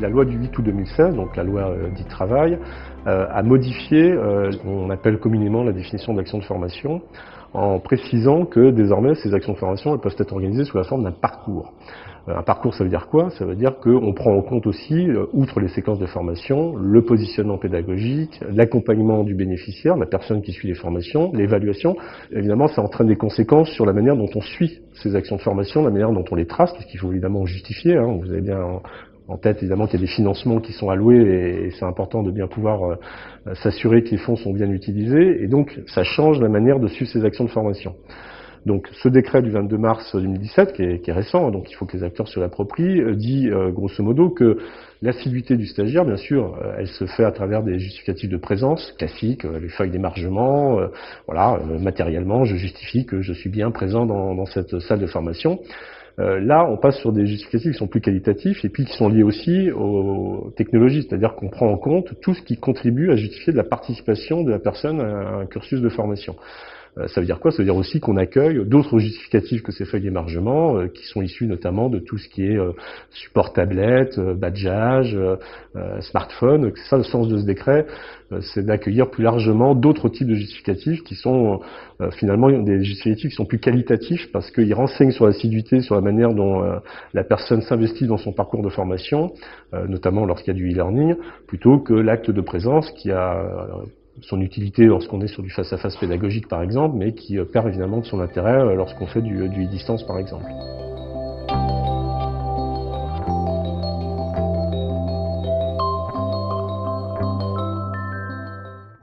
La loi du 8 août 2016, donc la loi dite travail, a modifié, on appelle communément la définition de l'action de formation, en précisant que désormais ces actions de formation elles peuvent être organisées sous la forme d'un parcours. Un parcours, ça veut dire quoi? Ça veut dire qu'on prend en compte aussi, outre les séquences de formation, le positionnement pédagogique, l'accompagnement du bénéficiaire, la personne qui suit les formations, l'évaluation. Évidemment, ça entraîne des conséquences sur la manière dont on suit ces actions de formation, la manière dont on les trace, parce qu'il faut évidemment justifier. Vous avez bien en tête évidemment qu'il y a des financements qui sont alloués et c'est important de bien pouvoir s'assurer que les fonds sont bien utilisés. Et donc, ça change la manière de suivre ces actions de formation. Donc ce décret du 22 mars 2017, qui est récent, donc il faut que les acteurs se l'approprient, dit grosso modo que l'assiduité du stagiaire, bien sûr, elle se fait à travers des justificatifs de présence classiques, les feuilles d'émargement, voilà, matériellement, je justifie que je suis bien présent dans cette salle de formation. Là, on passe sur des justificatifs qui sont plus qualitatifs et puis qui sont liés aussi aux technologies, c'est-à-dire qu'on prend en compte tout ce qui contribue à justifier de la participation de la personne à un cursus de formation. Ça veut dire quoi? Ça veut dire aussi qu'on accueille d'autres justificatifs que ces feuilles d'émargement, qui sont issus notamment de tout ce qui est support tablette, badgeage, smartphone. C'est ça le sens de ce décret, c'est d'accueillir plus largement d'autres types de justificatifs qui sont finalement des justificatifs qui sont plus qualitatifs parce qu'ils renseignent sur l'assiduité, sur la manière dont la personne s'investit dans son parcours de formation, notamment lorsqu'il y a du e-learning, plutôt que l'acte de présence qui a son utilité lorsqu'on est sur du face-à-face pédagogique par exemple, mais qui perd évidemment de son intérêt lorsqu'on fait du e-distance par exemple.